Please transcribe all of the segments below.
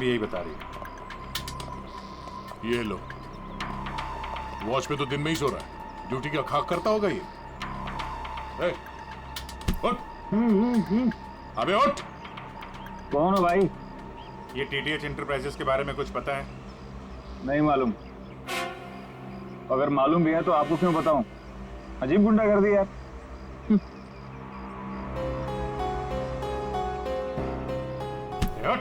यही बता रही है। ये लो, वॉच पे तो दिन में ही सो रहा है, ड्यूटी का खाक करता होगा ये। उठ। अबे उठ। कौन हो भाई? ये टीटीएच इंटरप्राइजेस के बारे में कुछ पता है? नहीं मालूम। अगर मालूम भी है तो आपको क्यों बताऊं? अजीब गुंडा कर दिया यार। उठ।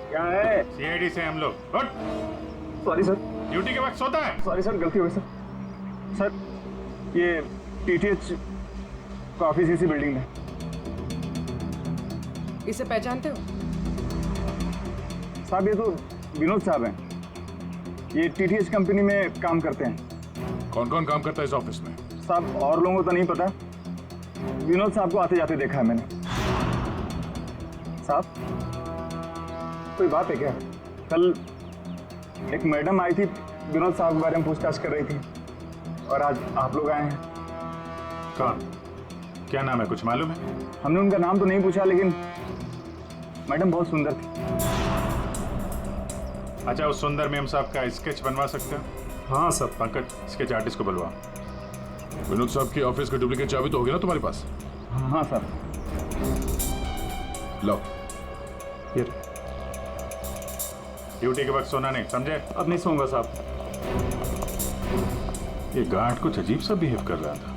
क्या है? सीआईडी से हम लोग। उठ। Sorry sir. ड्यूटी के वक्त सोता है? सॉरी सर, गलती हो गई सर। सर ये टीटीएच का ऑफिस इसी बिल्डिंग में। इसे पहचानते हो? साहब ये तो विनोद साहब हैं। ये टीटीएच कंपनी में काम करते हैं। कौन कौन काम करता है इस ऑफिस में? साहब और लोगों को तो नहीं पता, विनोद साहब को आते जाते देखा है मैंने। साहब कोई बात है क्या? कल एक मैडम आई थी, विनोद साहब के बारे में पूछताछ कर रही थी, और आज आप लोग आए हैं। कौन? क्या नाम है, कुछ मालूम है? हमने उनका नाम तो नहीं पूछा, लेकिन मैडम बहुत सुंदर थी। अच्छा, उस सुंदर मेम साहब का स्केच बनवा सकते हो? हाँ सर। पंकज, स्केच आर्टिस्ट को बुलवा। विनोद साहब की ऑफिस का डुप्लीकेट चाबी तो होगी ना तुम्हारे पास? हाँ सर। लो। ड्यूटी के वक्त सोना नहीं, समझे? अब नहीं सोऊंगा साहब। ये गार्ड कुछ अजीब सा बिहेव कर रहा था।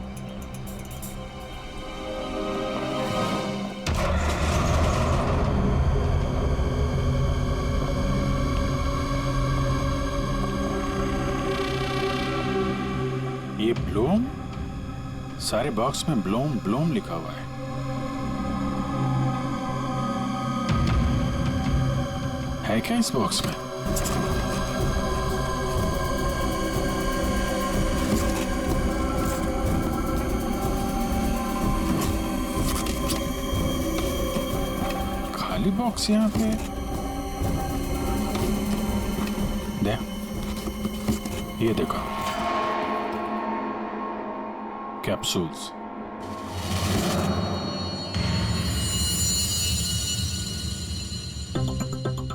ये ब्लूम, सारे बॉक्स में ब्लूम ब्लूम लिखा हुआ है। है क्या इस बॉक्स में? खाली बॉक्स यहाँ पे। दे, ये देखो, कैप्सूल्स।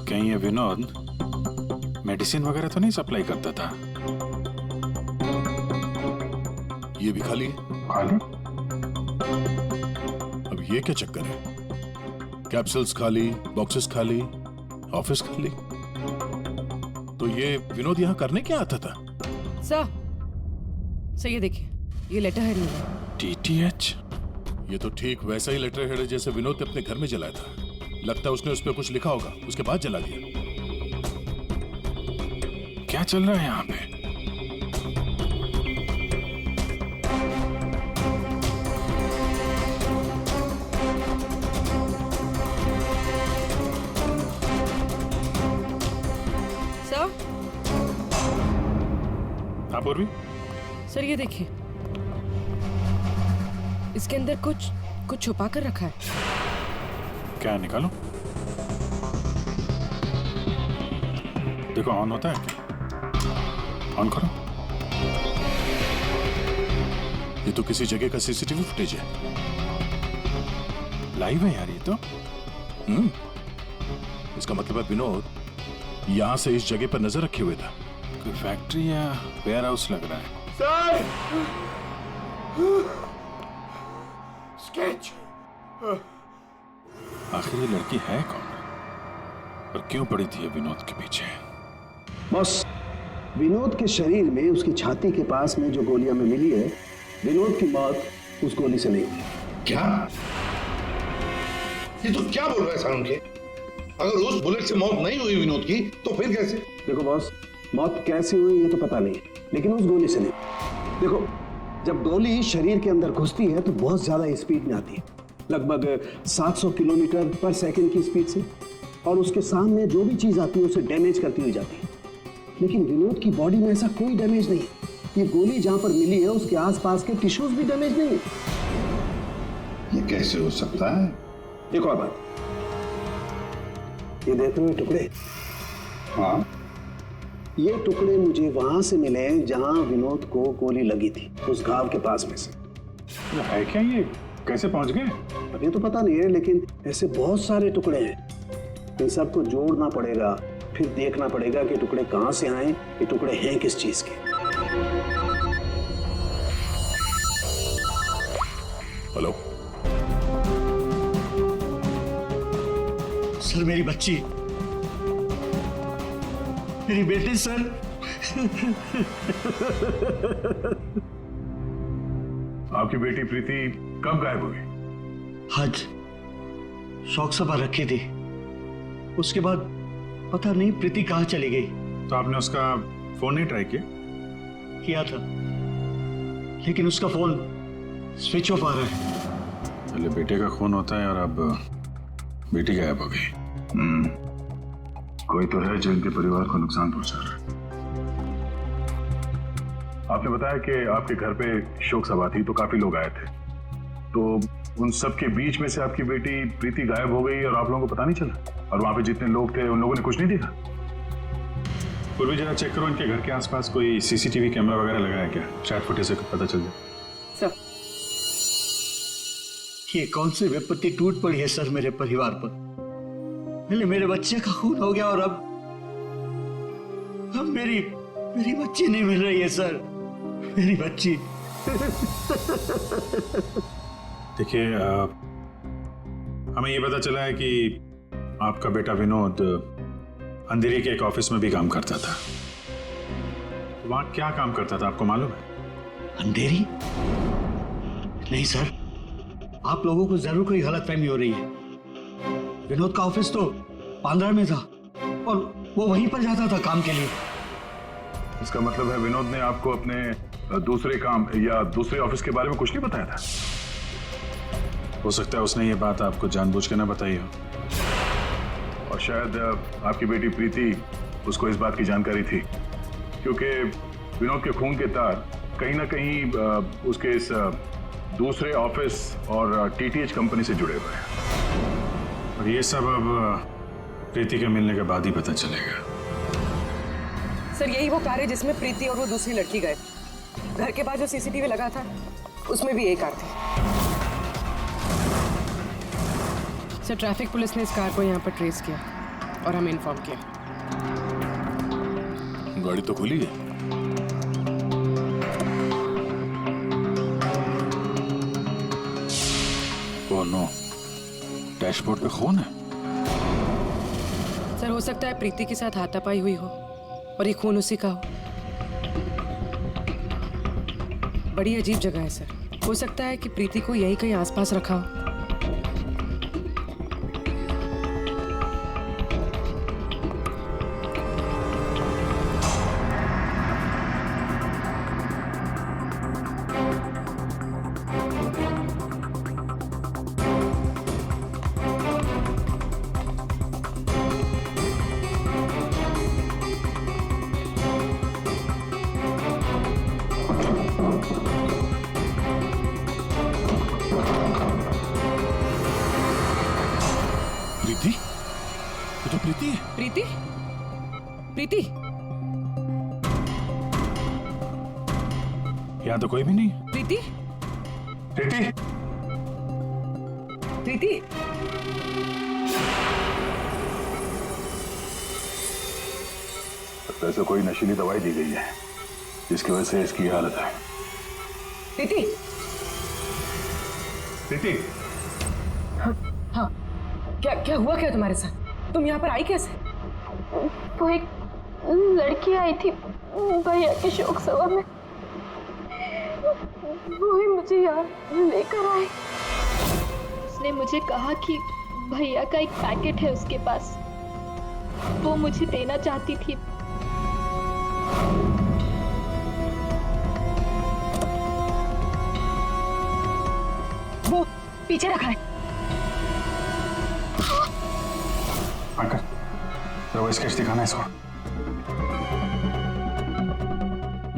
कहीं ये विनोद मेडिसिन वगैरह तो नहीं सप्लाई करता था? ये भी खाली है। खाली? अब ये क्या चक्कर है? कैप्सूल्स खाली, बॉक्सेस खाली, ऑफिस खाली। तो ये विनोद यहाँ करने क्या आता था? सर ये देखिए, ये लेटर हेड है। टीटीएच? ये तो ठीक वैसा ही लेटर हेड है जैसे विनोद ने अपने घर में जलाया था। लगता है उसने उस पर कुछ लिखा होगा, उसके बाद जला दिया। क्या चल रहा है यहाँ पे? सर? हाँ पूर्वी? सर ये देखिए, इसके अंदर कुछ छुपा कर रखा है। क्या, निकालो। देखो, ऑन होता है क्या? ऑन करो। ये तो किसी जगह का सीसीटीवी फुटेज है। लाइव है यार ये तो। इसका मतलब है विनोद यहां से इस जगह पर नजर रखे हुए था। कोई फैक्ट्री या वेयर हाउस लग रहा है। सर! स्केच! आखिर ये लड़की है कौन और क्यों पड़ी थी ये विनोद के पीछे? बॉस, विनोद के शरीर में उसकी छाती के पास में जो गोलियां में मिली है, विनोद की मौत उस गोली से नहीं हुई। क्या? ये तो क्या बोल रहा है सारुण के? अगर उस बुलेट से मौत नहीं हुई विनोद की, तो फिर कैसे? देखो बॉस, मौत कैसे हुई ये तो पता नहीं, लेकिन उस गोली से नहीं। देखो, जब गोली शरीर के अंदर घुसती है तो बहुत ज्यादा स्पीड में आती है, लगभग 700 किलोमीटर पर सेकंड की स्पीड से, और उसके सामने जो भी चीज आती है उसे डैमेज करती हुई जाती है। लेकिन विनोद की बॉडी में ऐसा कोई डैमेज नहीं। ये गोली जहां पर मिली है उसके आसपास के टिश्यूज भी डैमेज नहीं है। ये कैसे हो सकता है? एक और बात, ये देख रहे हो टुकड़े? हाँ, ये टुकड़े मुझे वहां से मिले जहां विनोद को गोली लगी थी, उस घाव के पास में से। है क्या ये? कैसे पहुंच गए? अब ये तो पता नहीं है, लेकिन ऐसे बहुत सारे टुकड़े हैं। इन सबको जोड़ना पड़ेगा, फिर देखना पड़ेगा कि टुकड़े कहां से आए, ये टुकड़े हैं किस चीज के। हेलो सर, मेरी बच्ची, मेरी बेटी सर। आपकी बेटी प्रीति कब गायब हो गई? आज शौक सभा रखी थी, उसके बाद पता नहीं प्रीति कहाँ चली गई। तो आपने उसका फोन नहीं ट्राई किया? किया था, लेकिन उसका फोन स्विच ऑफ आ रहा है। पहले बेटे का खून होता है और अब बेटी गायब हो गई। कोई तो है जो इनके परिवार को नुकसान पहुंचा रहा है। आपने बताया कि आपके घर पे शोक सभा थी तो काफी लोग आए थे, तो उन सब के बीच में से आपकी बेटी प्रीति गायब हो गई और आप लोगों को पता नहीं चला? और वहां पे जितने लोग थे उन लोगों ने कुछ नहीं देखा? पूर्वी जरा चेक करो, इनके घर के आसपास कोई सीसीटीवी कैमरा वगैरह लगा है क्या? चैट फुटेज से पता चल जाए। सर, ये कौन सी विपत्ति टूट पड़ी है सर मेरे परिवार पर। पहले मेरे बच्चे का खून हो गया और अब मेरी बच्ची नहीं मिल रही है सर, मेरी बच्ची। देखिए, हमें ये पता चला है कि आपका बेटा विनोद अंधेरी के एक ऑफिस में भी काम करता था। तो वहां क्या काम करता था आपको मालूम है? अंधेरी? नहीं सर, आप लोगों को जरूर कोई गलतफहमी हो रही है। विनोद का ऑफिस तो बांद्रा में था और वो वहीं पर जाता था काम के लिए। इसका मतलब है विनोद ने आपको अपने दूसरे काम या दूसरे ऑफिस के बारे में कुछ नहीं बताया था? हो सकता है उसने ये बात आपको जानबूझ के ना बताई हो। और शायद आपकी बेटी प्रीति उसको इस बात की जानकारी थी, क्योंकि विनोद के खून के तार कहीं ना कहीं उसके इस दूसरे ऑफिस और टीटीएच कंपनी से जुड़े हुए हैं। और ये सब अब प्रीति के मिलने के बाद ही पता चलेगा। सर यही वो कार है जिसमें प्रीति और वो दूसरी लड़की गए। घर के पास जो सीसीटीवी लगा था उसमें भी यही कार थी। सर ट्रैफिक पुलिस ने इस कार को यहाँ पर ट्रेस किया और हमें इन्फॉर्म किया। गाड़ी तो खुली है। ओह नो, डैशबोर्ड पे खून है। सर हो सकता है प्रीति के साथ हाथापाई हुई हो और ये खून उसी का हो। बड़ी अजीब जगह है सर, हो सकता है कि प्रीति को यही कहीं आसपास रखा हो। प्रीति? ये तो प्रीति है। प्रीति? प्रीति? यहाँ तो कोई भी नहीं है। प्रीति? प्रीति? प्रीति? लगता है इसे कोई नशीली दवाई दी गई है जिसकी वजह से इसकी हालत है। प्रीति? प्रीति? हाँ, क्या हुआ क्या तुम्हारे साथ? तुम यहाँ पर आई कैसे? वो एक लड़की आई थी भैया की शोक सभा में, वो ही मुझे यहाँ लेकर आई। उसने मुझे कहा कि भैया का एक पैकेट है उसके पास, वो मुझे देना चाहती थी। वो पीछे रखा है। अंकल, जरा स्केच दिखाना इसको।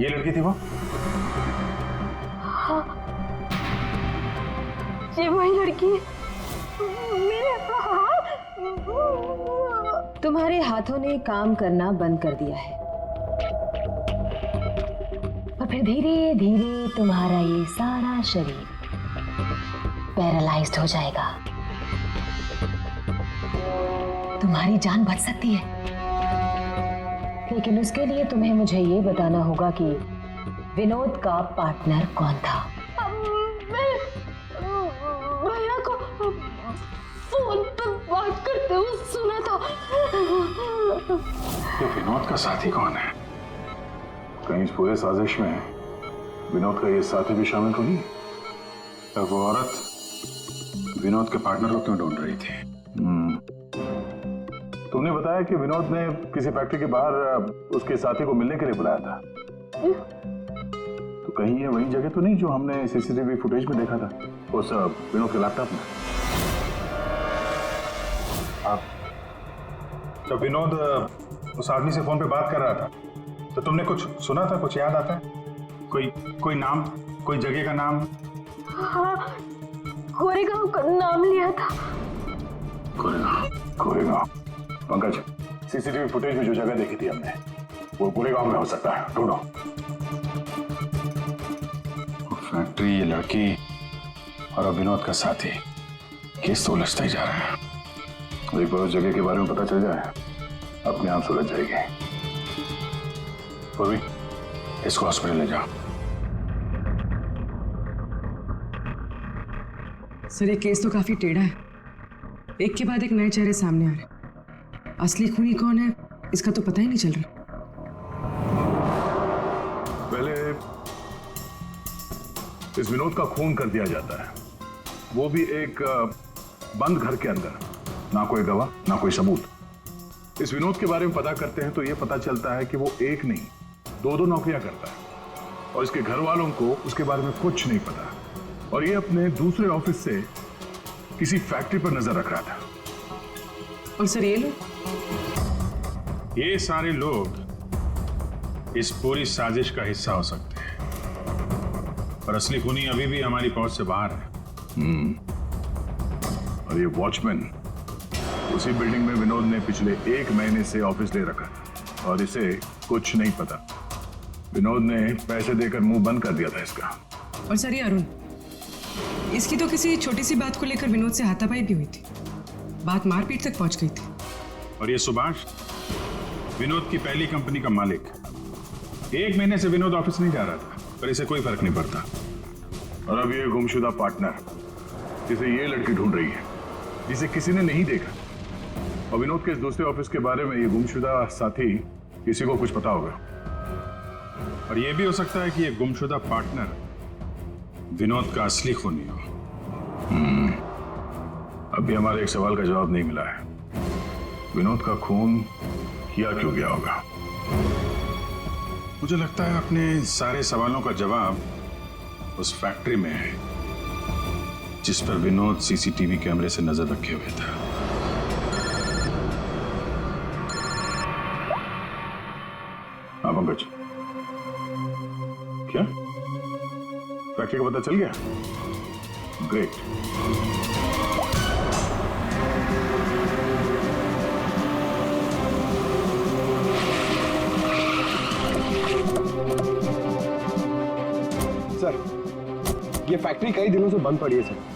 ये लड़की थी वो? हाँ, ये वही लड़की है। मेरे हाथ। तुम्हारे हाथों ने काम करना बंद कर दिया है और फिर धीरे धीरे तुम्हारा ये सारा शरीर पैरालाइज्ड हो जाएगा। तुम तुम्हारी जान बच सकती है, लेकिन उसके लिए तुम्हें मुझे ये बताना होगा कि विनोद का पार्टनर कौन था। भैया को फोन पर बात करते हुए सुना था। ये विनोद का साथी कौन है? कहीं इस पूरे साजिश में विनोद का ये साथी भी शामिल तो नहीं? तो वो औरत विनोद के पार्टनर को क्यों ढूंढ रही थी? तुमने बताया कि विनोद ने किसी फैक्ट्री के बाहर उसके साथी को मिलने के लिए बुलाया था। तो कहीं ये वही जगह तो नहीं जो हमने सीसीटीवी फुटेज में देखा था उस विनोद के लैपटॉप में? आप तो विनोद उस आदमी से फोन पे बात कर रहा था, तो तुमने कुछ सुना था? कुछ याद आता है? कोई नाम, कोई जगह का नाम? हाँ, कोरेगांव का नाम लिया था। कोरेगांव। पंकज, सीसीटीवी फुटेज में जो जगह देखी थी हमने वो कोरेगांव में हो सकता है, ढूंढो। फैक्ट्री, ये लड़की और अब विनोद का साथी, केस तो उलझता ही जा रहा है। एक बार उस जगह के बारे में पता चल जाए अपने आप सुलझ जाएगी। पूर्वी, इसको हॉस्पिटल ले जाओ। सर, ये केस तो काफी टेढ़ा है। एक के बाद एक नए चेहरे सामने आ रहे हैं। असली खूनी कौन है इसका तो पता ही नहीं चल रहा। पहले इस विनोद का खून कर दिया जाता है, वो भी एक बंद घर के अंदर, ना कोई गवाह ना कोई सबूत। इस विनोद के बारे में पता करते हैं तो ये पता चलता है कि वो एक नहीं दो नौकरियां करता है और इसके घर वालों को उसके बारे में कुछ नहीं पता, और ये अपने दूसरे ऑफिस से किसी फैक्ट्री पर नजर रख रहा था। और सर, ये लोग, ये सारे लोग इस पूरी साजिश का हिस्सा हो सकते हैं, पर असली खूनी अभी भी हमारी पहुंच से बाहर है। और ये वॉचमैन उसी बिल्डिंग में विनोद ने पिछले 1 महीने से ऑफिस ले रखा था और इसे कुछ नहीं पता। विनोद ने पैसे देकर मुंह बंद कर दिया था इसका। और सर, ये अरुण, इसकी तो किसी छोटी सी बात को लेकर विनोद से हाथापाई भी हुई थी। बात मारपीट तक पहुंच गई थी। और ये सुभाष, विनोद की पहली कंपनी का मालिक, 1 महीने से विनोद ऑफिस नहीं जा रहा था, पर इसे कोई फर्क नहीं पड़ता। और अब ये गुमशुदा पार्टनर जिसे ये लड़की ढूंढ रही है, जिसे किसी ने नहीं देखा, और विनोद के इस दूसरे ऑफिस के बारे में ये गुमशुदा साथी किसी को कुछ पता होगा। और यह भी हो सकता है कि यह गुमशुदा पार्टनर विनोद का असली खूनी हो। अभी हमारे एक सवाल का जवाब नहीं मिला है, विनोद का खून किया क्यों गया होगा? मुझे लगता है अपने सारे सवालों का जवाब उस फैक्ट्री में है जिस पर विनोद सीसीटीवी कैमरे से नजर रखे हुए था। हाँ पंकज, क्या फैक्ट्री का पता चल गया? ग्रेट। सर, ये फैक्ट्री कई दिनों से बंद पड़ी है सर।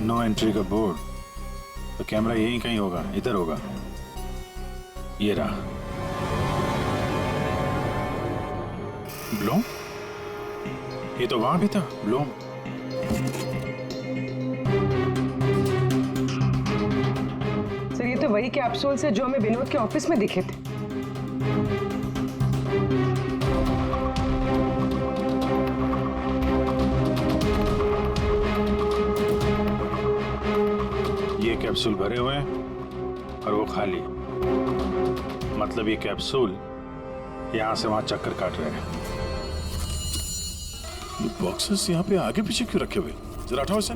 नो एंट्री का बोर्ड, तो कैमरा यहीं कहीं होगा, इधर होगा। ये रहा। ब्लूम? ये तो वहां भी था, ब्लूम। सर, ये तो वही कैप्सूल से जो हमें विनोद के ऑफिस में दिखे थे। ये कैप्सूल भरे हुए हैं और वो खाली, मतलब ये कैप्सूल यहां से वहां चक्कर काट रहे हैं। ये बॉक्सेस यहाँ पे आगे पीछे क्यों रखे हुए? जरा हटाओ इसे।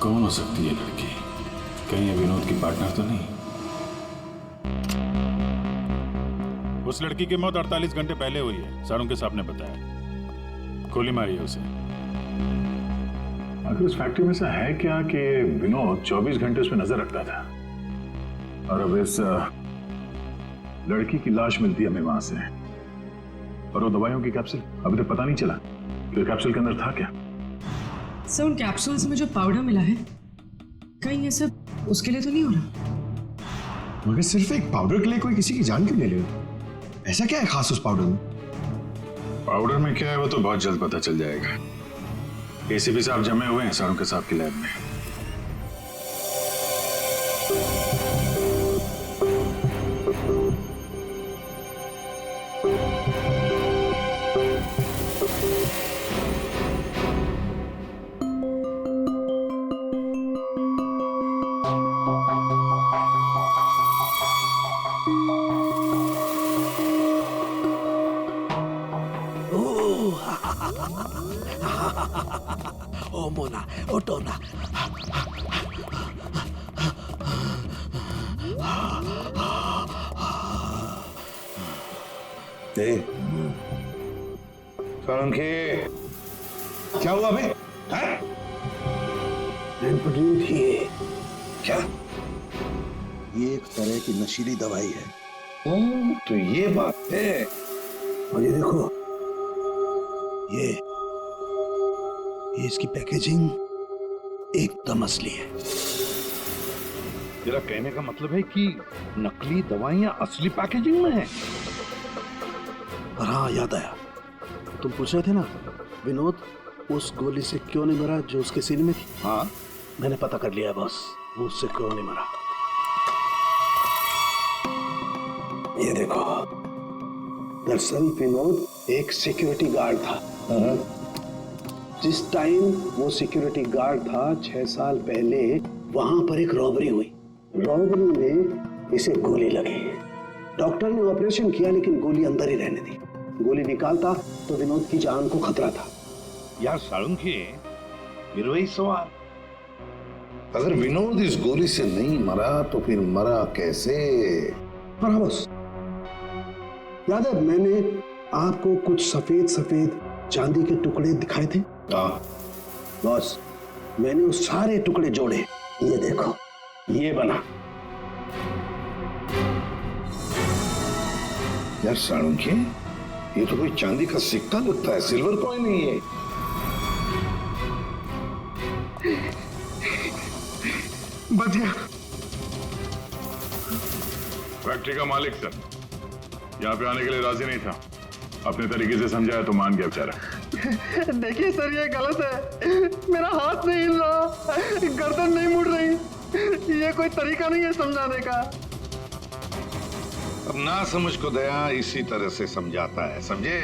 कौन हो सकती है लड़की? तो नहीं? उस लड़की की मौत 48 घंटे पहले हुई है, सारुण के साहब ने बताया। गोली मारी है उसे। आखिर उस फैक्ट्री में से है क्या कि विनोद 24 घंटे उस पर नजर रखता था, और अब इस लड़की की लाश मिलती है हमें वहां से, और वो दवाइयों की कैप्सूल अभी तक पता नहीं चला कि कैप्सूल के अंदर था क्या। सर उन कैप्सूल्स में जो पाउडर मिला है, कहीं ये सब उसके लिए तो नहीं हो रहा? मगर सिर्फ एक पाउडर के लिए कोई किसी की जान क्यों ले ले? ऐसा क्या है खास उस पाउडर में? पाउडर में क्या है वो तो बहुत जल्द पता चल जाएगा। एसीपी साहब जमे हुए हैं सारुण के साहब की लैब में। ओ मोना, ओ टोना। सोलंकी, क्या हुआ बे? हैं? थी क्या? ये एक तरह की नशीली दवाई है। तो ये बात है। और ये देखो, ये इसकी पैकेजिंग एकदम असली है। तेरा कहने का मतलब है कि नकली दवाइयां असली पैकेजिंग में हैं? और हाँ, याद आया, तुम पूछ रहे थे ना विनोद उस गोली से क्यों नहीं मरा जो उसके सीने में थी। हाँ, मैंने पता कर लिया बॉस, वो उससे क्यों नहीं मरा। ये देखो, दरअसल विनोद एक सिक्योरिटी गार्ड था। जिस टाइम वो सिक्योरिटी गार्ड था 6 साल पहले वहां पर एक रॉबरी हुई। रॉबरी में इसे गोली लगी। डॉक्टर ने ऑपरेशन किया लेकिन गोली अंदर ही रहने दी। गोली निकालता तो विनोद की जान को खतरा था। यार सालुंकी, फिर वही सवाल, अगर विनोद इस गोली से नहीं मरा तो फिर मरा कैसे? हाँ बॉस, याद है मैंने आपको कुछ सफेद सफेद चांदी के टुकड़े दिखाए थे। हाँ बॉस, मैंने उस सारे टुकड़े जोड़े, ये देखो, ये बना। यार सालुंकी, ये तो कोई चांदी का सिक्का लगता है, सिल्वर कॉइन नहीं है। बच गया। फैक्ट्री का मालिक सर यहाँ पे आने के लिए राजी नहीं था। अपने तरीके से समझाया तो मान गया बेचारा। देखिए सर, ये गलत है। मेरा हाथ नहीं हिल रहा, गर्दन नहीं मुड़ रही। ये कोई तरीका नहीं है समझाने का। अब ना समझ को दया इसी तरह से समझाता है, समझे?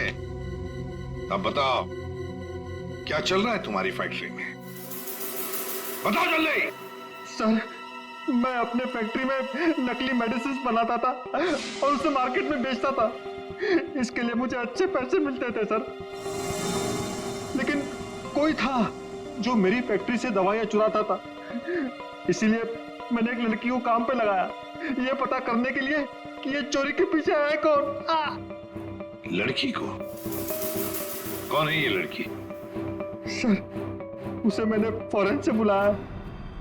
अब बताओ क्या चल रहा है तुम्हारी फैक्ट्री में? बताओ जल्दी। सर, मैं अपने फैक्ट्री में नकली मेडिसिन बनाता था और उसे मार्केट में बेचता था। इसके लिए मुझे अच्छे पैसे मिलते थे सर। लेकिन कोई था जो मेरी फैक्ट्री से दवाइयां चुराता था। इसीलिए मैंने एक लड़की को काम पे लगाया, ये पता करने के लिए कि ये चोरी के पीछे है कौन। लड़की को? कौन है ये लड़की? सर, उसे मैंने फॉरेन से बुलाया।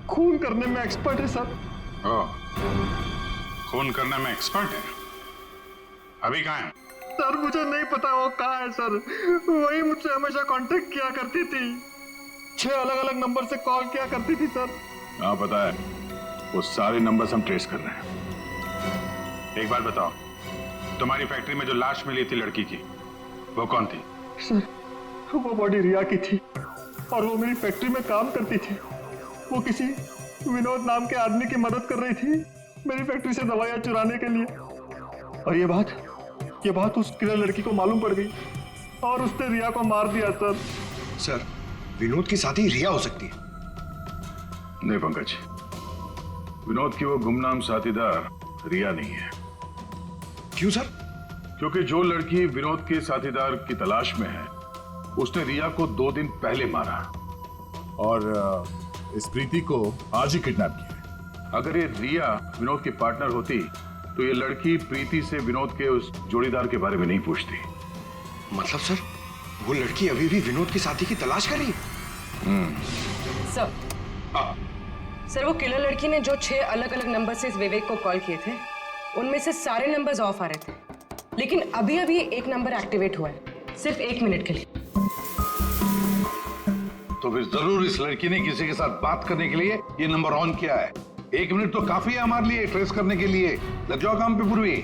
खून करने में एक्सपर्ट है सर। खून करने में एक्सपर्ट है? अभी कहाँ है? सर, मुझे नहीं पता वो कहाँ है सर। वही मुझसे हमेशा कांटेक्ट किया करती थी। 6 अलग अलग नंबर से कॉल किया करती थी सर। हाँ पता है, वो सारे नंबर्स हम ट्रेस कर रहे हैं। एक बात बताओ, तुम्हारी फैक्ट्री में जो लाश मिली थी लड़की की, वो कौन थी? सर, वो बॉडी रिया की थी और वो मेरी फैक्ट्री में काम करती थी। वो किसी विनोद नाम के आदमी की मदद कर रही थी मेरी फैक्ट्री से दवाइयां चुराने के लिए। और ये बात उस किलर लड़की को मालूम पड़ गई और उसने रिया को मार दिया सर। सर, विनोद के साथ ही रिया हो सकती है। नहीं पंकज, विनोद की वो गुमनाम साथीदार रिया नहीं है। क्यों सर? क्योंकि जो लड़की विनोद के साथीदार की तलाश में है उसने रिया को 2 दिन पहले मारा और इस प्रीति को आज ही किडनैप किया। अगर ये रिया विनोद की पार्टनर होती तो ये लड़की प्रीति से विनोद के उस जोड़ीदार के बारे में नहीं पूछती। मतलब सर, वो लड़की अभी भी विनोद के साथी की तलाश कर रही है? सर वो किलर लड़की ने जो 6 अलग अलग नंबर से इस विवेक को कॉल किए थे, उनमें से सारे नंबर्स ऑफ आ रहे थे, लेकिन अभी अभी एक नंबर एक्टिवेट हुआ है, सिर्फ 1 मिनट के लिए। तो फिर जरूर इस लड़की ने किसी के साथ बात करने के लिए ये नंबर ऑन किया है। 1 मिनट तो काफी है हमारे लिए ट्रेस करने के लिए। लग जाओ काम पे पूर्वी।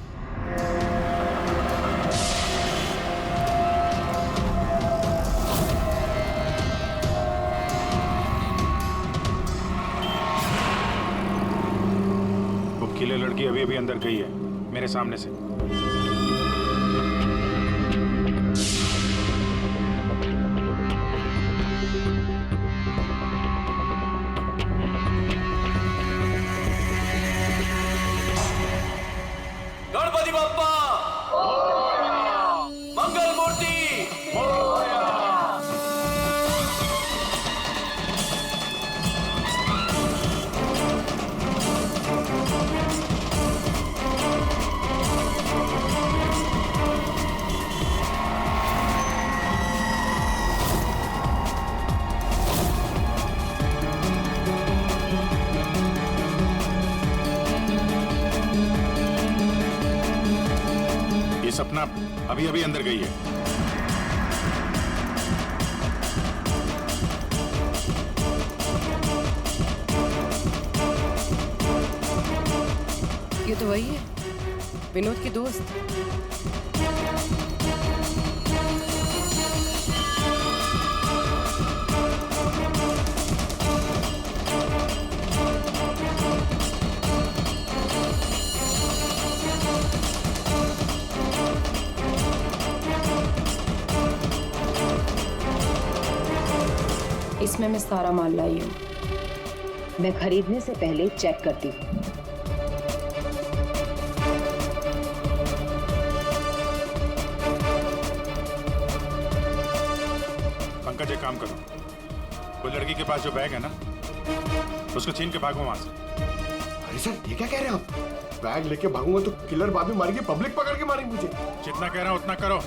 वो किले लड़की अभी अभी अंदर गई है मेरे सामने से। गणपति बप्पा मंगल मूर्ति ये सपना अभी अभी अंदर गई है। ये तो वही है, विनोद की दोस्त। इसमें मैं सारा माल लाई हूँ। मैं खरीदने से पहले चेक करती हूँ। पंकज एक काम करो, वो लड़की के पास जो बैग है ना, उसको छीन के भागो वहां से। अरे सर, ये क्या कह रहे हैं आप? बैग लेके भागूंगा तो किलर बाद में मारेंगे, पब्लिक पकड़ के मारेंगे मुझे। जितना कह रहा हूं उतना करो।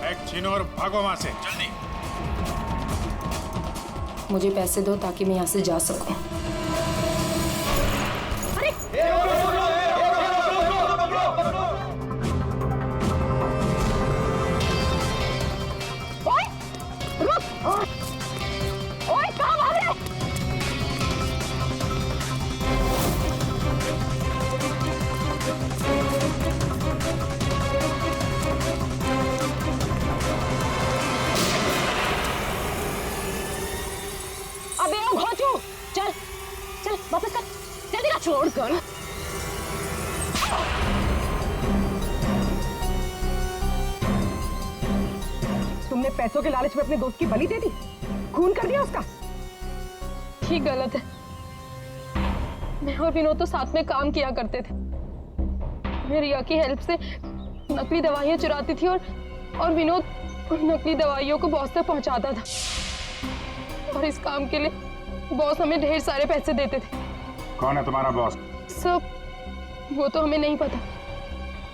बैग छीनो और भागो वहां से जल्दी। मुझे पैसे दो ताकि मैं यहाँ से जा सकूं। चल वापस कर, जल्दी कर। छोड़ कर। तुमने पैसों के लालच में अपने दोस्त की बलि दे दी, खून कर दिया उसका। ठीक गलत है। मैं और विनोद तो साथ में काम किया करते थे। मैं रिया की हेल्प से नकली दवाइयां चुराती थी और विनोद उन नकली दवाइयों को बॉस तक पहुंचाता था। और इस काम के लिए बॉस हमें ढेर सारे पैसे देते थे। कौन है तुम्हारा बॉस? सब वो तो हमें नहीं पता,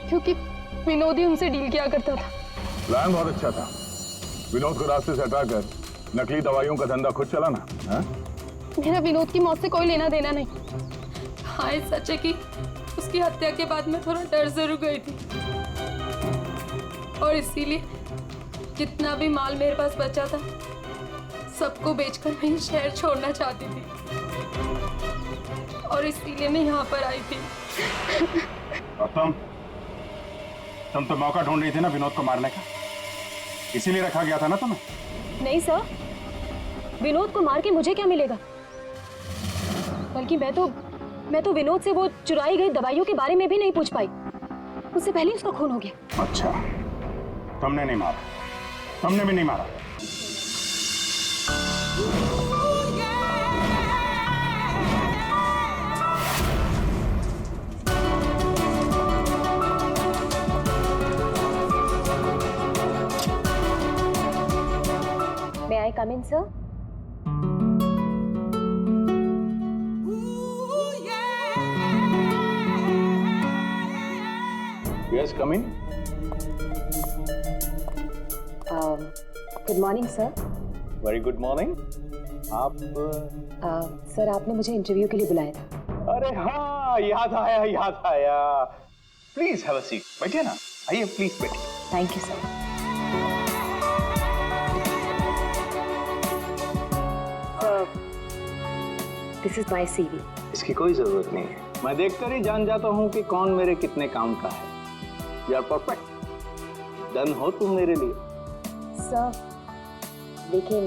क्योंकि विनोद ही उनसे डील किया करता था। प्लान बहुत अच्छा था। विनोद को रास्ते से हटाकर नकली दवाइयों का धंधा खुद चलाना। मेरा विनोद की मौत से कोई लेना देना नहीं। हाँ, सच है कि उसकी हत्या के बाद मैं थोड़ा डर जरूर गई थी, और इसीलिए जितना भी माल मेरे पास बचा था सबको बेचकर मैं ये शहर छोड़ना चाहती थी, और इसीलिए मैं यहाँ पर आई थी। और तुम तो मौका ढूंढ रही थी ना विनोद को मारने का, इसीलिए रखा गया था ना तुम्हें? नहीं सर, विनोद को मार के मुझे क्या मिलेगा? बल्कि मैं तो विनोद से वो चुराई गई दवाइयों के बारे में भी नहीं पूछ पाई। उससे पहले उसका खून हो गया। अच्छा, तुमने नहीं मारा, तुमने भी नहीं मारा। May I come in, sir? Yes come in. Good morning sir. Very good morning. आप सर आपने मुझे इंटरव्यू के लिए बुलाया था। अरे हाँ, याद आया। Please have a seat. बैठिए ना, आइए प्लीज बैठिए। Thank you sir. This is my CV. इसकी कोई जरूरत नहीं है, मैं देखकर ही जान जाता हूँ कि कौन मेरे कितने काम का है। यू आर परफेक्ट, डन हो तुम मेरे लिए। सर लेकिन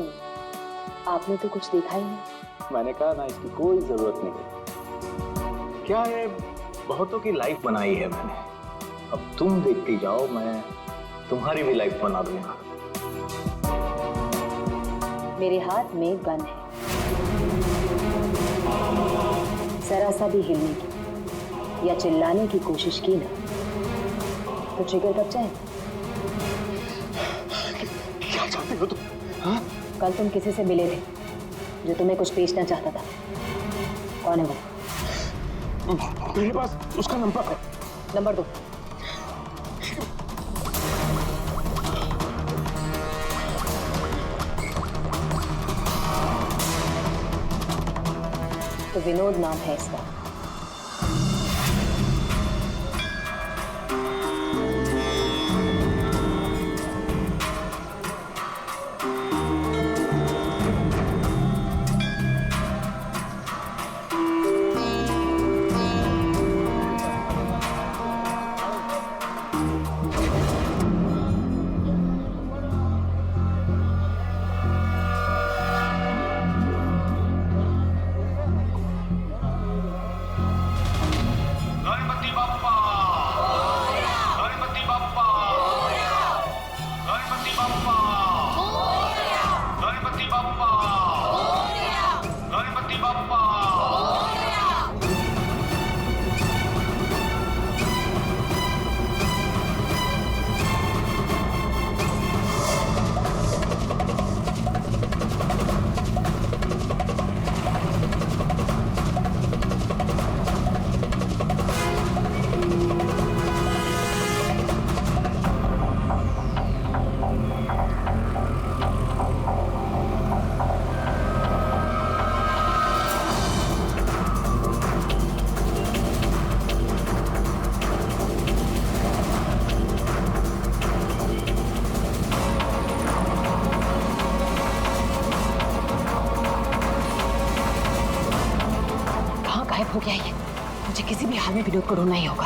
आपने तो कुछ देखा ही नहीं। मैंने कहा ना, इसकी कोई जरूरत नहीं। क्या है, बहुतों की लाइफ बनाई है मैंने, अब तुम देखती जाओ, मैं तुम्हारी भी लाइफ बना दूंगा। मेरे हाथ में गन है, जरा सा भी हिलने की या चिल्लाने की कोशिश की ना तो ट्रिगर कब जाए। क्या चाहते हो तुम? हाँ? कल तुम किसी से मिले थे जो तुम्हें कुछ बेचना चाहता था, कौन है वो? मेरे पास उसका नंबर है। नंबर दो। तो विनोद नाम है इसका। गणपति बाप्पा, गणपति बाप्पा, गणपति बाप्पा, गणपति बाप्पा, गणपति बाप्पा। गायब हो गया ये, मुझे किसी भी हाल में विनोद को ढूंढना ही होगा।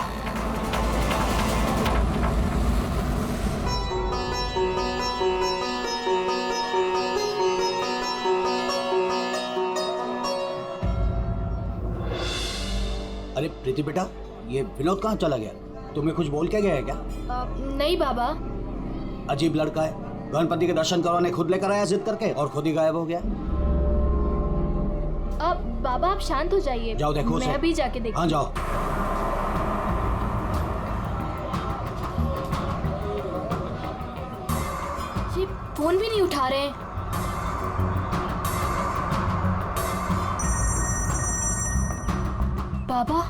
अरे प्रीति बेटा, ये विनोद कहाँ चला गया? तुम्हें कुछ बोल के गया है क्या? नहीं बाबा। अजीब लड़का है, गणपति के दर्शन करवाने खुद लेकर आया जिद करके और खुद ही गायब हो गया। बाबा आप शांत हो जाइए, जाओ देखो मैं अभी जाके देखती हूँ। हाँ जाओ। ये फोन भी नहीं उठा रहे हैं। बाबा।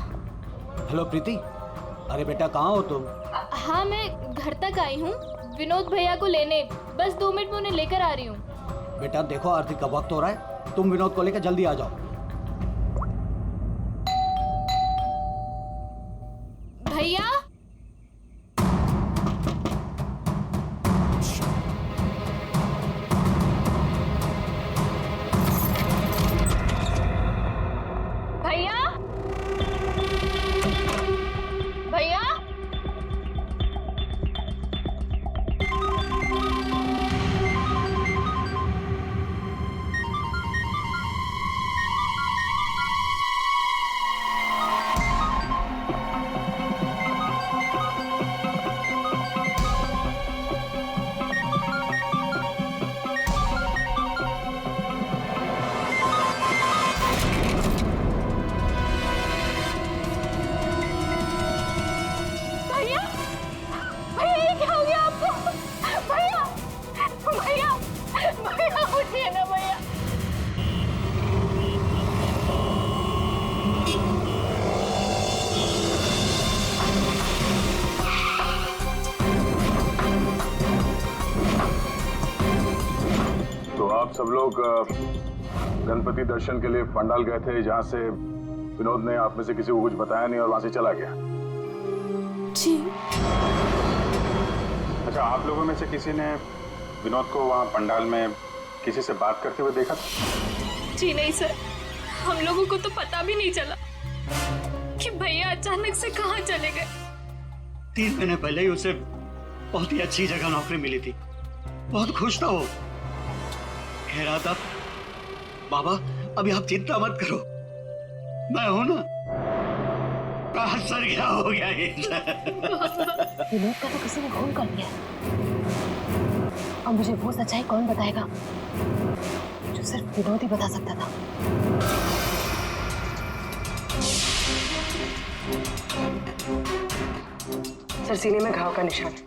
हेलो प्रीति, अरे बेटा कहाँ हो तुम? हाँ मैं घर तक आई हूँ, विनोद भैया को लेने, बस 2 मिनट में उन्हें लेकर आ रही हूँ। बेटा देखो आरती का वक्त हो रहा है, तुम विनोद को लेकर जल्दी आ जाओ। भैया। भैया। भैया। सब लोग गणपति दर्शन के लिए पंडाल गए थे, जहां से विनोद ने आप में से किसी को कुछ बताया नहीं और वहां से चला गया। जी। अच्छा, आप लोगों में से किसी ने विनोद को वहाँ पंडाल में किसी से बात करते हुए देखा था? जी नहीं सर, हम लोगों को तो पता भी नहीं चला कि भैया अचानक से कहाँ चले गए। 3 महीने पहले ही उसे बहुत ही अच्छी जगह नौकरी मिली थी, बहुत खुश था वो। कह रहा था बाबा अभी आप चिंता मत करो, मैं हूं ना। सर क्या हो गया ये? विनोद का तो किसी ने खून कर दिया। अब मुझे वो सच्चाई कौन बताएगा जो सिर्फ विनोद ही बता सकता था। सर, सीने में घाव का निशान है।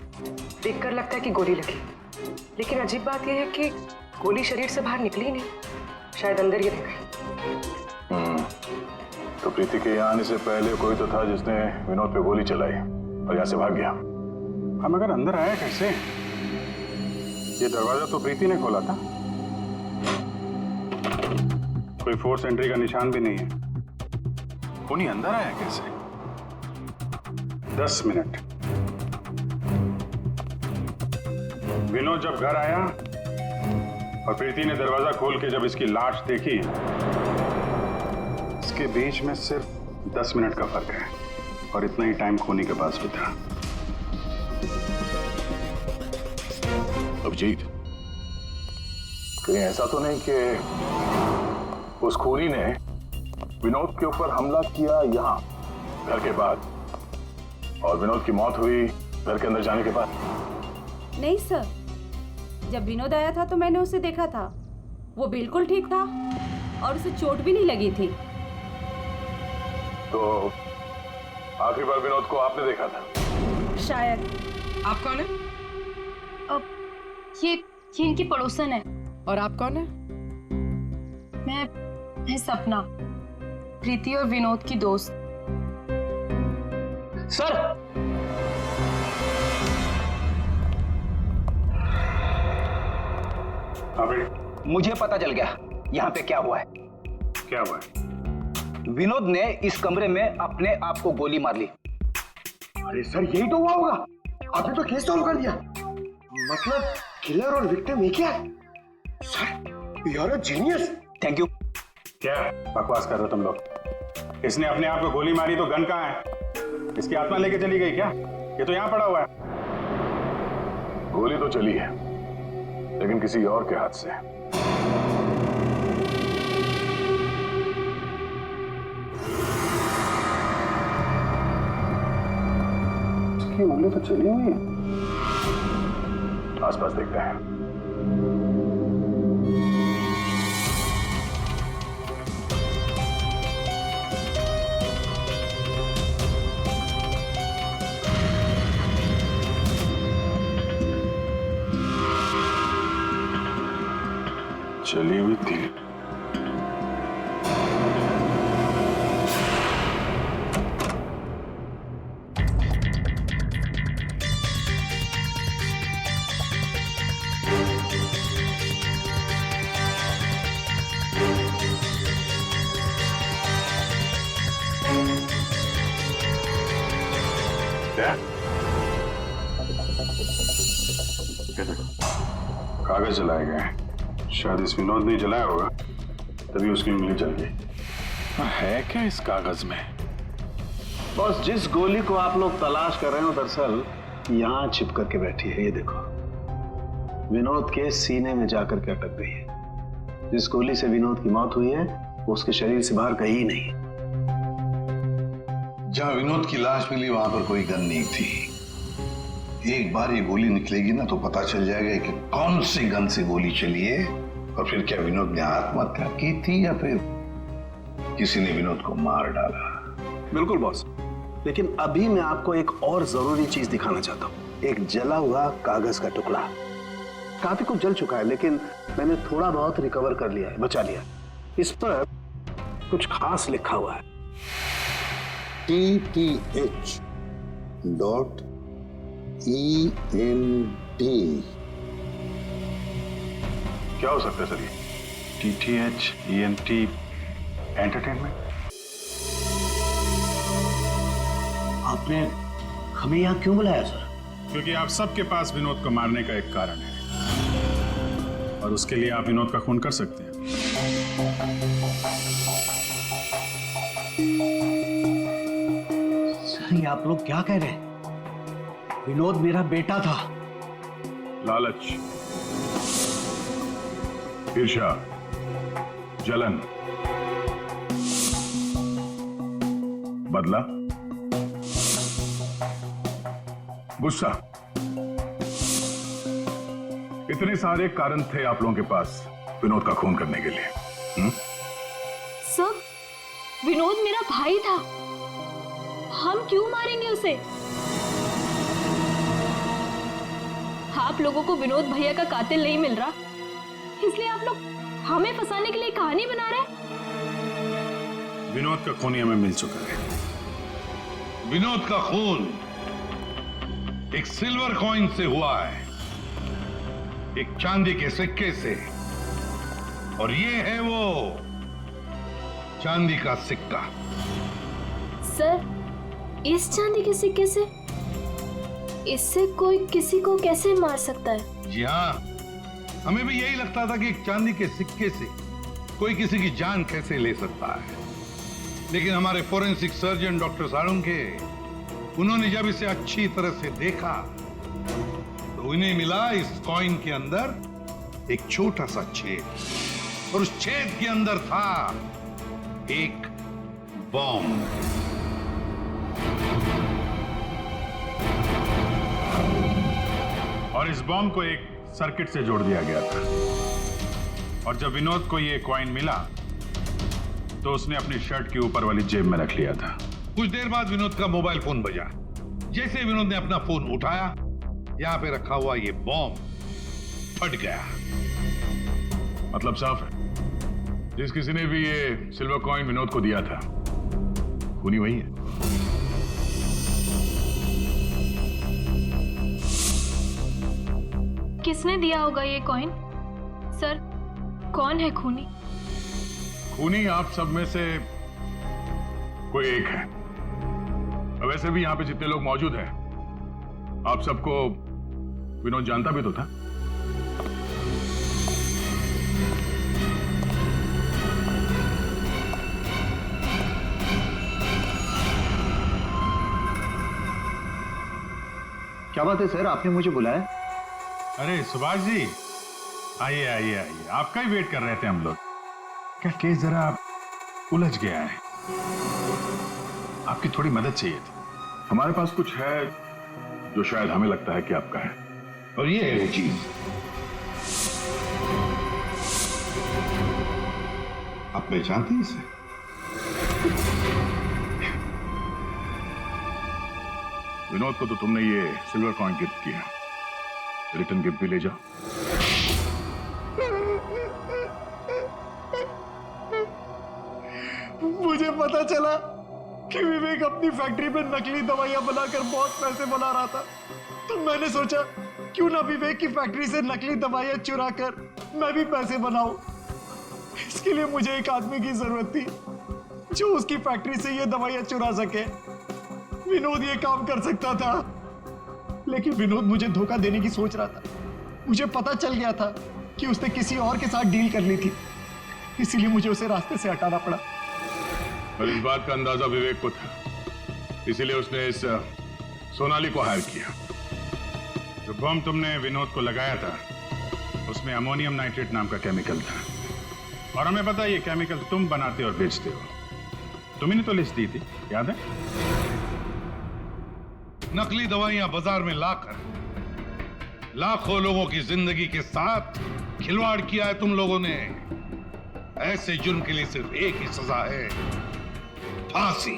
देखकर लगता है कि गोली लगी, लेकिन अजीब बात यह है कि गोली शरीर से बाहर निकली नहीं, शायद अंदर ही रह गई। तो प्रीति के यहाँ आने से पहले कोई तो था जिसने विनोद पे गोली चलाई और यहाँ से भाग गया। हम अगर अंदर आए कैसे? ये दरवाजा तो प्रीति ने खोला था, कोई फोर्स एंट्री का निशान भी नहीं है। उन्हीं अंदर आया कैसे? 10 मिनट। विनोद जब घर आया और प्रीति ने दरवाजा खोल के जब इसकी लाश देखी, इसके बीच में सिर्फ 10 मिनट का फर्क है और इतना ही टाइम खूनी के पास भी था। अभिजीत, कहीं ऐसा तो नहीं कि उस खूनी ने विनोद के ऊपर हमला किया यहाँ घर के बाद और विनोद की मौत हुई घर के अंदर जाने के बाद? नहीं सर, जब विनोद आया था तो मैंने उसे देखा था, वो बिल्कुल ठीक था और उसे चोट भी नहीं लगी थी। तो आखिरी बार विनोद को आपने देखा था? शायद। आप कौन है? अब ये इनकी पड़ोसन है। और आप कौन है? मैं सपना, प्रीति और विनोद की दोस्त। सर, मुझे पता चल गया यहाँ पे क्या हुआ है। क्या हुआ है? विनोद ने इस कमरे में अपने आप को गोली मार ली। अरे सर, यही तो हुआ होगा। आपने तो केस सॉल्व कर दिया। मतलब किलर और विक्टिम एक ही है। Sir, you are a genius. Thank you. क्या बकवास कर रहे हो तुम लोग? इसने अपने आप को गोली मारी तो गन कहाँ है? इसकी आत्मा लेके चली गई क्या? ये तो यहाँ पड़ा हुआ है। गोली तो चली है, लेकिन किसी और के हाथ से। इसकी उंगली तो चली हुई है। आसपास देखते हैं। चली हुई थी। कागज जलाए गए। शायद इस विनोद ने जलाया होगा, तभी उसकी उंगली जल गई। है क्या इस कागज में? बॉस, जिस गोली को आप लोग तलाश कर रहे हो दरअसल यहाँ छिप करके बैठी है। ये देखो, विनोद के सीने में जाकर के अटक गई है। जिस गोली से विनोद की मौत हुई है वो उसके शरीर से बाहर कहीं नहीं। जहां विनोद की लाश मिली वहां पर कोई गन नहीं थी। एक बार ये गोली निकलेगी ना तो पता चल जाएगा कि कौन सी गन से गोली चली है और फिर क्या विनोद ने आत्महत्या की थी या फिर किसी ने विनोद को मार डाला। बिल्कुल बॉस, लेकिन अभी मैं आपको एक और जरूरी चीज दिखाना चाहता हूँ। एक जला हुआ कागज का टुकड़ा। काफी कुछ जल चुका है, लेकिन मैंने थोड़ा बहुत रिकवर कर लिया है, बचा लिया। इस पर कुछ खास लिखा हुआ है। TTH.END क्या हो सकता है सर ये? TTH ENT entertainment? आपने हमें यहाँ क्यों बुलाया सर? क्योंकि आप सबके पास विनोद को मारने का एक कारण है और उसके लिए आप विनोद का खून कर सकते हैं। सर ये आप लोग क्या कह रहे हैं? विनोद मेरा बेटा था। लालच, ईर्ष्या, जलन, बदला, गुस्सा, इतने सारे कारण थे आप लोगों के पास विनोद का खून करने के लिए। सर विनोद मेरा भाई था, हम क्यों मारेंगे उसे? आप लोगों को विनोद भैया का कातिल नहीं मिल रहा, इसलिए आप लोग हमें फंसाने के लिए कहानी बना रहे हैं। विनोद का खून हमें मिल चुका है। विनोद का खून एक सिल्वर कॉइन से हुआ है, एक चांदी के सिक्के से, और ये है वो चांदी का सिक्का। सर इस चांदी के सिक्के से? इससे कोई किसी को कैसे मार सकता है? जी हाँ, हमें भी यही लगता था कि एक चांदी के सिक्के से कोई किसी की जान कैसे ले सकता है, लेकिन हमारे फोरेंसिक सर्जन डॉक्टर साळुंखे, उन्होंने जब इसे अच्छी तरह से देखा तो उन्हें मिला इस कॉइन के अंदर एक छोटा सा छेद, और उस छेद के अंदर था एक बॉम्ब। और इस बॉम्ब को एक सर्किट से जोड़ दिया गया था, और जब विनोद को ये कॉइन मिला तो उसने अपनी शर्ट के ऊपर वाली जेब में रख लिया था। कुछ देर बाद विनोद का मोबाइल फोन बजा। जैसे विनोद ने अपना फोन उठाया, यहां पे रखा हुआ ये बॉम्ब फट गया। मतलब साफ है, जिस किसी ने भी ये सिल्वर कॉइन विनोद को दिया था, खूनी वही है। किसने दिया होगा ये कॉइन? सर कौन है खूनी? खूनी आप सब में से कोई एक है। वैसे भी यहां पे जितने लोग मौजूद हैं, आप सबको विनोद जानता भी तो था। क्या बात है सर, आपने मुझे बुलाया? अरे सुभाष जी, आइए आइए आइए, आपका ही वेट कर रहे थे हम लोग। क्या केस जरा उलझ गया है, आपकी थोड़ी मदद चाहिए थी। हमारे पास कुछ है जो शायद हमें लगता है कि आपका है, और ये है वो चीज। आप पहचानते हैं इसे? विनोद को तो तुमने ये सिल्वर कॉइन गिफ्ट किया, रिटर्न गिफ्ट भी ले जाओ। मुझे पता चला कि विवेक अपनी फैक्ट्री में नकली दवाइयां बनाकर बहुत पैसे बना रहा था, तो मैंने सोचा क्यों ना विवेक की फैक्ट्री से नकली दवाइयां चुरा कर मैं भी पैसे बनाऊं। इसके लिए मुझे एक आदमी की जरूरत थी जो उसकी फैक्ट्री से ये दवाइयां चुरा सके। विनोद ये काम कर सकता था, लेकिन विनोद मुझे धोखा देने की सोच रहा था। मुझे पता चल गया था कि उसने किसी और के साथ डील कर ली थी, इसीलिए मुझे उसे रास्ते से हटाना पड़ा। और इस बात का अंदाजा विवेक को था, इसीलिए उसने इस सोनाली को हायर किया। जो बम तुमने विनोद को लगाया था उसमें अमोनियम नाइट्रेट नाम का केमिकल था, और हमें पता है ये केमिकल तुम बनाते और बेचते हो। तुम्ही ने तो लिस्ट दी थी, याद है? नकली दवाइयां बाजार में लाकर लाखों लोगों की जिंदगी के साथ खिलवाड़ किया है तुम लोगों ने। ऐसे जुर्म के लिए सिर्फ एक ही सजा है, फांसी।